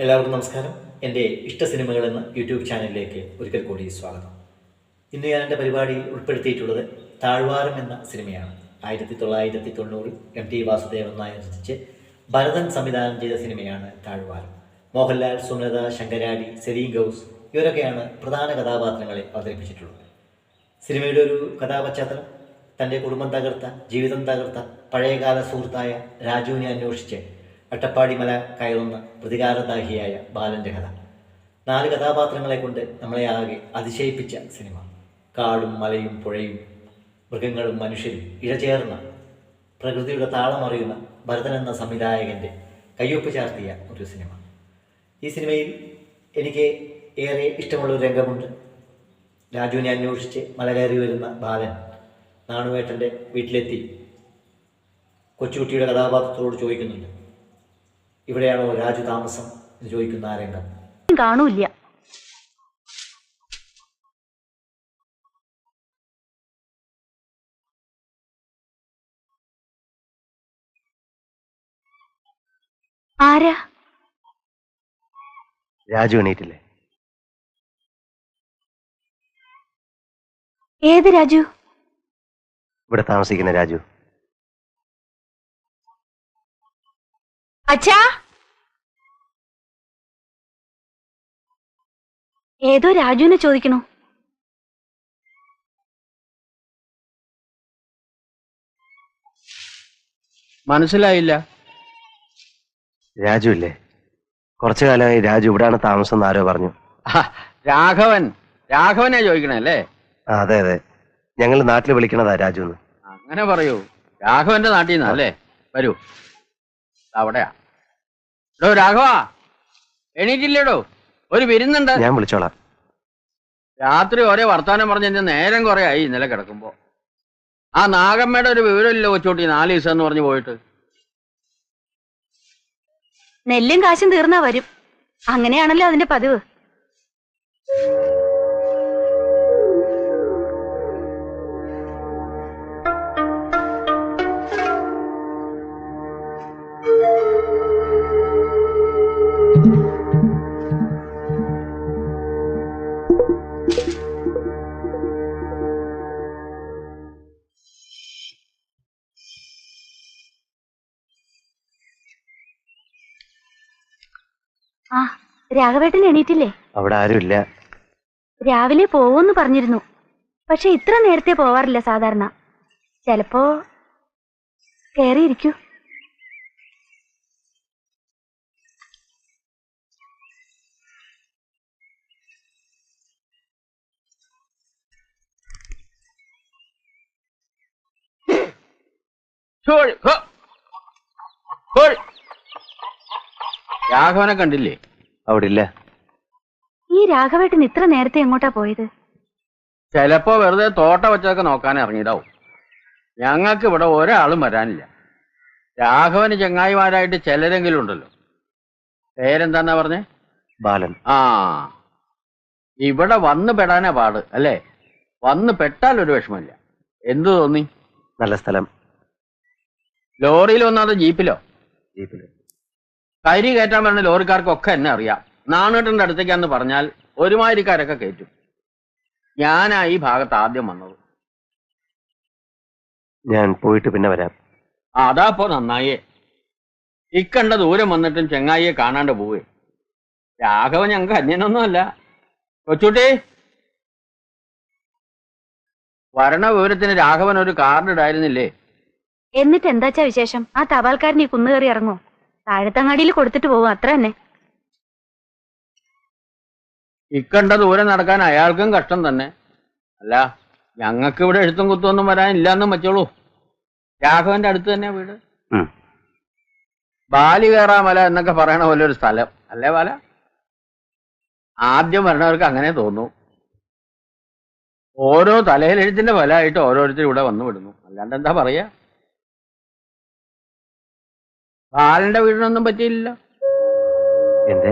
എല്ലാവർക്കും നമസ്കാരം. എൻ്റെ ഇഷ്ട സിനിമകൾ എന്ന യൂട്യൂബ് ചാനലിലേക്ക് ഒരിക്കൽ കൂടി സ്വാഗതം. ഇന്ന് ഞാൻ എൻ്റെ പരിപാടിയിൽ ഉൾപ്പെടുത്തിയിട്ടുള്ളത് താഴ്വാരം എന്ന സിനിമയാണ്. 1990 MT വാസുദേവൻ നായർ രചിച്ച് ഭരതൻ സംവിധാനം ചെയ്ത സിനിമയാണ് താഴ്വാരം. മോഹൻലാൽ, സുമലത, ശങ്കരാടി, സെലീം ഗൗസ് ഇവരൊക്കെയാണ് പ്രധാന കഥാപാത്രങ്ങളെ അവതരിപ്പിച്ചിട്ടുള്ളത്. സിനിമയുടെ ഒരു കഥാപശ്ചാത്തലം തൻ്റെ കുടുംബം തകർത്ത, ജീവിതം തകർത്ത പഴയകാല സുഹൃത്തായ രാജുവിനെ അന്വേഷിച്ച് അട്ടപ്പാടി മല കയറുന്ന പ്രതികാരദാഹിയായ ബാലൻ്റെ കഥ. 4 കഥാപാത്രങ്ങളെ കൊണ്ട് നമ്മളെ ആകെ അതിശയിപ്പിച്ച സിനിമ. കാടും മലയും പുഴയും മൃഗങ്ങളും മനുഷ്യരും ഇഴചേർന്ന പ്രകൃതിയുടെ താളമറിയുന്ന ഭരതൻ എന്ന സംവിധായകൻ്റെ കയ്യൊപ്പ് ചാർത്തിയ ഒരു സിനിമ. ഈ സിനിമയിൽ എനിക്ക് ഏറെ ഇഷ്ടമുള്ളൊരു രംഗമുണ്ട്. രാജുവിനെ അന്വേഷിച്ച് മല കയറി വരുന്ന ബാലൻ നാണുവേട്ടൻ്റെ വീട്ടിലെത്തി കൊച്ചുകുട്ടിയുടെ കഥാപാത്രത്തോട് ചോദിക്കുന്നുണ്ട്, ഇവിടെയാണോ രാജു താമസം എന്ന് ചോദിക്കുന്ന ആ രംഗം കാണൂല്ല. ആരാ? രാജു എണീറ്റില്ലേ? ഏത് രാജു? ഇവിടെ താമസിക്കുന്ന രാജു. അച്ഛാ, ഏതോ രാജുവിനെ ചോദിക്കണു. മനസ്സിലായില്ല. രാജു ഇല്ലേ? കുറച്ചു കാലമായി രാജു ഇവിടാണ് താമസം എന്ന് ആരോ പറഞ്ഞു. രാഘവനെ ചോദിക്കണേ അല്ലേ? അതെ അതെ, ഞങ്ങൾ നാട്ടിൽ വിളിക്കണതാ രാജു എന്ന്. അങ്ങനെ പറയൂ. രാഘവന്റെ നാട്ടിൽ നിന്നാ അല്ലേ? വരൂ, അവിടെയാ. എടോ രാഘവ, എണീറ്റില്ലേടോ? ഒരു വിരുന്നുണ്ട്. ഞാൻ വിളിച്ചോളാം. രാത്രി ഒരേ വർത്താനം പറഞ്ഞ് എന്റെ നേരം കുറെ ആയി ഇന്നലെ കിടക്കുമ്പോ. ആ നാഗമ്മയുടെ ഒരു വിവരമില്ല കൊച്ചോട്ടി, 4 ദിവസം എന്ന് പറഞ്ഞ് പോയിട്ട്. നെല്ലും കാശും തീർന്നാ വരും. അങ്ങനെയാണല്ലോ അതിന്റെ പതിവ്. ആ, രാഘവേട്ടൻ എണീറ്റില്ലേ? അവിടെ ആരുമില്ല. രാവിലെ പോവൂന്ന് പറഞ്ഞിരുന്നു. പക്ഷെ ഇത്ര നേരത്തെ പോവാറില്ല സാധാരണ. ചിലപ്പോ കേറിയിരിക്കൂ. രാഘവനെ കണ്ടില്ലേ? അവിടെ ഇല്ല. ഈ രാഘവേട്ടൻ ഇത്ര നേരത്തെ എങ്ങോട്ടാ പോയത്? ചിലപ്പോ വെറുതെ തോട്ട വെച്ചതൊക്കെ നോക്കാൻ ഇറങ്ങിയിടാവും. ഞങ്ങൾക്ക് ഇവിടെ ഒരാളും വരാനില്ല. രാഘവന് ചങ്ങായിമാരായിട്ട് ചിലരെങ്കിലും ഉണ്ടല്ലോ. പേരെന്താന്നാ പറഞ്ഞേ? ബാലൻ. ആ, ഇവിടെ വന്ന് പെടാനാ പാട് അല്ലേ? വന്ന് പെട്ടാൽ ഒരു വിഷമമില്ല. എന്തു തോന്നി? നല്ല സ്ഥലം. ലോറിയിൽ വന്നാതോ ജീപ്പിലോ? ജീപ്പില്. കരി കയറ്റാൻ പറഞ്ഞ ലോറിക്കാർക്കൊക്കെ എന്നെ അറിയാം. നാണേട്ടന്റെ അടുത്തേക്കാന്ന് പറഞ്ഞാൽ ഒരുമാതിരിക്കാരൊക്കെ കയറ്റും. ഞാനാ ഈ ഭാഗത്ത് ആദ്യം വന്നത്. ഞാൻ പോയിട്ട് പിന്നെ വരാം. അതാപ്പോ നന്നായേ. ഇക്കണ്ട ദൂരം വന്നിട്ടും ചെങ്ങായിയെ കാണാണ്ട് പോവേ. രാഘവൻ ഞങ്ങൾക്ക് അന്യനൊന്നുമല്ല. കൊച്ചുട്ടി, വരണ വിവരത്തിന് രാഘവൻ ഒരു കാർഡ് ഇടായിരുന്നില്ലേ? എന്നിട്ട് എന്താച്ചാ വിശേഷം? ആ തപാൽക്കാരൻ ഈ കുന്നു കയറി ഇറങ്ങോ? താഴത്തങ്ങാടിയിൽ കൊടുത്തിട്ട് പോവും, അത്ര തന്നെ. ഇക്കണ്ട ദൂരം നടക്കാൻ അയാൾക്കും കഷ്ടം തന്നെ. അല്ല, ഞങ്ങൾക്ക് ഇവിടെ എഴുത്തും കുത്തൊന്നും വരാനില്ലാന്നും വെച്ചോളൂ. രാഘവന്റെ അടുത്ത് തന്നെ വീട്. ബാലി കയറാമല എന്നൊക്കെ പറയണ പോലെ ഒരു സ്ഥലം അല്ലേ ബാല? ആദ്യം വരണവർക്ക് അങ്ങനെ തോന്നൂ. ഓരോ തലയിലെഴുത്തിന്റെ ഫലമായിട്ട് ഓരോരുത്തരും ഇവിടെ വന്നു വിടുന്നു. അല്ലാണ്ട് എന്താ പറയാ? ബാലന്റെ വീടിനൊന്നും പറ്റിയില്ല. എന്റെ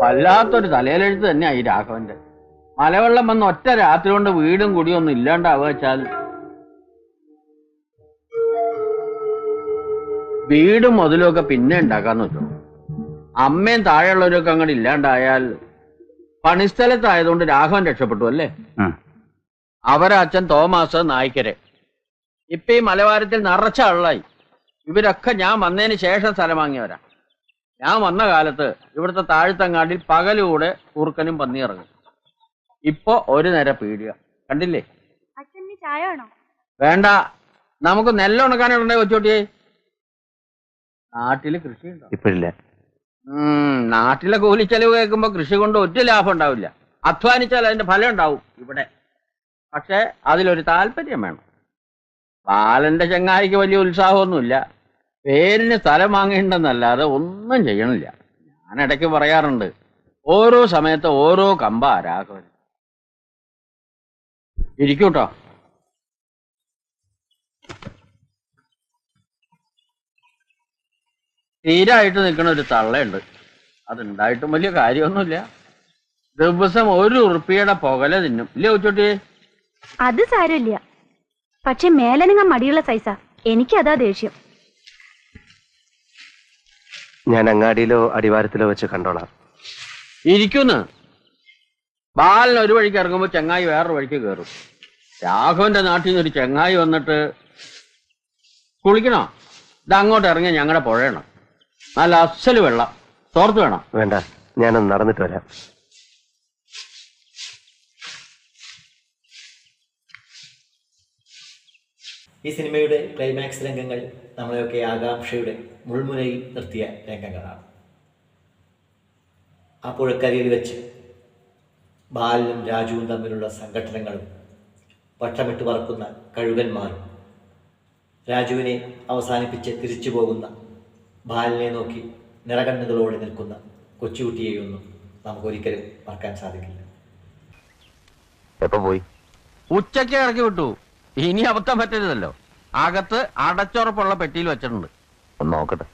വല്ലാത്തൊരു തലയിലെഴുത്ത് തന്നെയായി രാഘവന്റെ. മലവെള്ളം വന്ന് ഒറ്റ രാത്രി കൊണ്ട് വീടും കുടിയും ഒന്നും ഇല്ലാണ്ടാവുക വെച്ചാൽ വീടും മുതലും ഒക്കെ പിന്നെ ഉണ്ടാക്കാന്ന് വെച്ചോ. അമ്മയും താഴെയുള്ളവരൊക്കെ അങ്ങോട്ട് ഇല്ലാണ്ടായാൽ പണിസ്ഥലത്തായതുകൊണ്ട് രാഘവൻ രക്ഷപ്പെട്ടു അല്ലേ? അവരെ അച്ഛൻ തോമാസ് നായ്ക്കരെ. ഇപ്പൊ ഈ മലവാരത്തിൽ നിറച്ച ആളായി. ഇവരൊക്കെ ഞാൻ വന്നതിന് ശേഷം സ്ഥലം വാങ്ങിയവരാ. ഞാൻ വന്ന കാലത്ത് ഇവിടുത്തെ താഴ്ത്തങ്ങാടിൽ പകലൂടെ കൂർക്കനും പന്നിയിറങ്ങും. ഇപ്പൊ ഒരു നേര പീടിക കണ്ടില്ലേ? ചായ വേണോ? വേണ്ട, നമുക്ക് നെല്ലുണക്കാനുണ്ടേ കൊച്ചോട്ടിയെ. നാട്ടില് കൃഷിയുണ്ടോ? ഇപ്പോഴില്ല. നാട്ടിലെ കൂലിച്ചെലവ് കേൾക്കുമ്പോ കൃഷി കൊണ്ട് ഒറ്റ ലാഭം ഉണ്ടാവില്ല. അധ്വാനിച്ചാൽ അതിന്റെ ഫലം ഉണ്ടാവും ഇവിടെ. പക്ഷെ അതിലൊരു താല്പര്യം വേണം. ബാലന്റെ ചങ്ങായിക്ക് വലിയ ഉത്സാഹമൊന്നുമില്ല. പേരിന് സ്ഥലം വാങ്ങേണ്ടെന്നല്ലാതെ ഒന്നും ചെയ്യണില്ല. ഞാൻ ഇടയ്ക്ക് പറയാറുണ്ട്, ഓരോ സമയത്ത് ഓരോ കമ്പാ രാഘവൻ. ഇരിക്കൂട്ടോ. തീരായിട്ട് നിൽക്കണ ഒരു തള്ളയുണ്ട്. അതുണ്ടായിട്ടും വലിയ കാര്യമൊന്നുമില്ല. ദിവസം 1 ഉറുപ്പിയുടെ പുകല തിന്നും ഇല്ലേ ഉച്ചോട്ടി? അത് സാരമില്ല, പക്ഷെ മേലനങ്ങ മടിയുള്ള സൈസാ. എനിക്കതാ ദേഷ്യം. ഞാൻ അങ്ങാടിയിലോ അടിവാരത്തിലോ വെച്ച് കണ്ടോളാം. ഇരിക്കുന്നു. ബാലൻ ഒരു വഴിക്ക് ഇറങ്ങുമ്പോ ചെങ്ങായി വേറൊരു വഴിക്ക് കയറും. രാഘവന്റെ നാട്ടിൽ നിന്ന് ഒരു ചെങ്ങായി വന്നിട്ട് കുളിക്കണോ? ഇത് അങ്ങോട്ട് ഇറങ്ങി ഞങ്ങളുടെ പുഴയാണ്. നല്ല അസല് വെള്ളം. തോർത്ത് വേണം? വേണ്ട, ഞാനൊന്ന് നടന്നിട്ട് വരാം. ഈ സിനിമയുടെ ക്ലൈമാക്സ് രംഗങ്ങൾ നമ്മളെയൊക്കെ ആകാംക്ഷയുടെ മുൾമുനയിൽ നിർത്തിയ രംഗങ്ങളാണ്. ആ പുഴക്കരയിൽ വെച്ച് ബാലനും രാജുവും തമ്മിലുള്ള സംഘട്ടനങ്ങളും വട്ടമിട്ട് പറക്കുന്ന കഴുകന്മാരും രാജുവിനെ അവസാനിപ്പിച്ച് തിരിച്ചു പോകുന്ന ബാലനെ നോക്കി നിറകണ്ണുകളോടെ നിൽക്കുന്ന കൊച്ചുകുട്ടിയെയൊന്നും നമുക്കൊരിക്കലും മറക്കാൻ സാധിക്കില്ല. എപ്പോ പോയി? ഉച്ചയ്ക്ക് ഇറക്കി വിട്ടു. ഇനി അബദ്ധം പറ്റരുതല്ലോ. അകത്ത് അടച്ചുറപ്പുള്ള പെട്ടിയിൽ വെച്ചിട്ടുണ്ട്. ഒന്ന് നോക്കട്ടെ.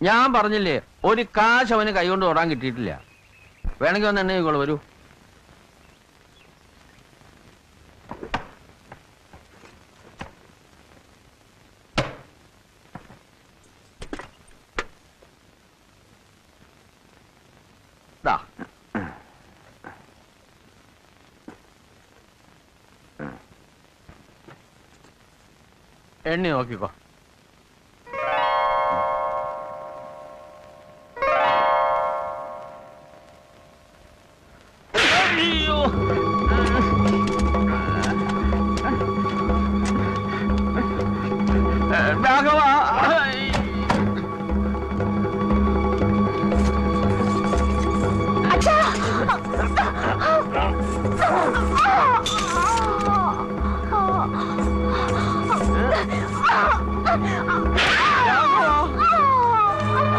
ഞാൻ പറഞ്ഞില്ലേ, ഒരു കാശ് അവന് കൈകൊണ്ട് തൊടാൻ കിട്ടിയിട്ടില്ല. വേണമെങ്കിൽ ഒന്ന് എണ്ണ വരൂ. എണ്ണി നോക്കിക്കോ. രാഘവ,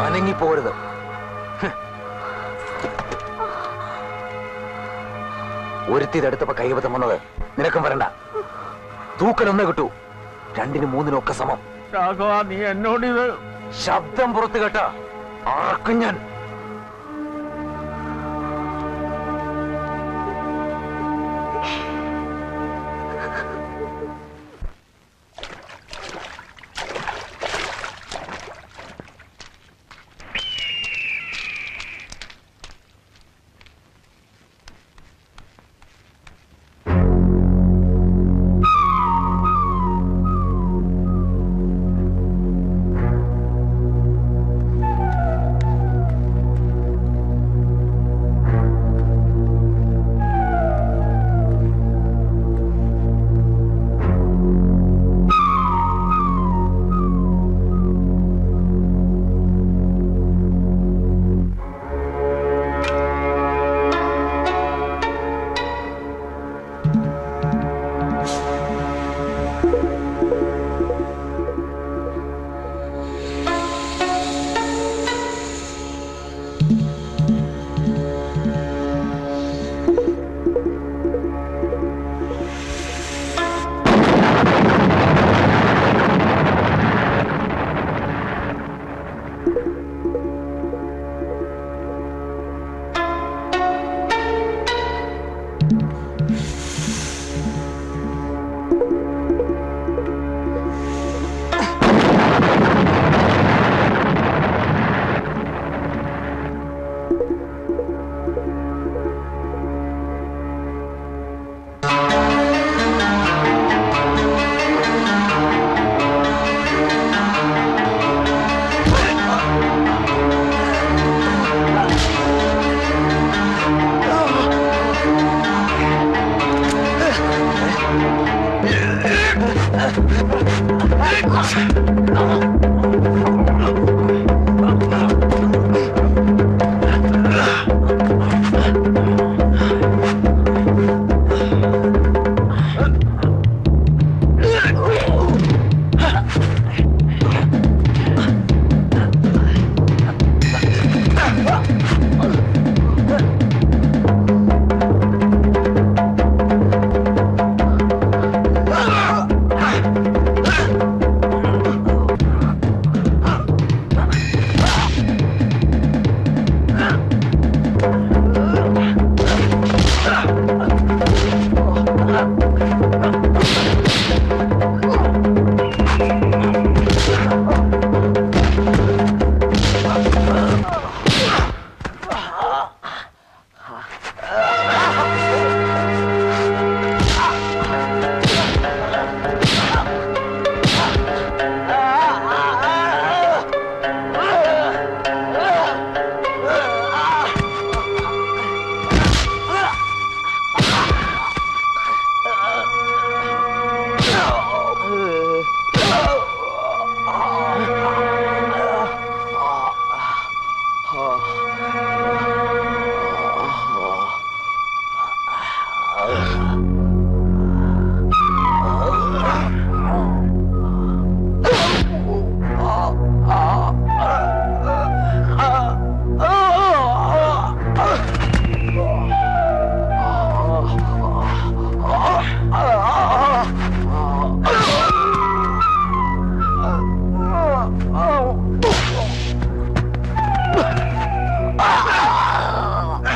അനങ്ങി പോരുത്. ഒരുത്തി ഇതെടുത്തപ്പോ കൈവതം വന്നത് നിനക്കും വരണ്ട. തൂക്കലൊന്നേ കിട്ടൂ. 2-നും 3-നും ഒക്കെ സമം. രാഘവ, നീ എന്നോടിത് ശബ്ദം പുറത്ത് കേട്ട ആർക്കും ഞാൻ.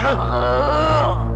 Oh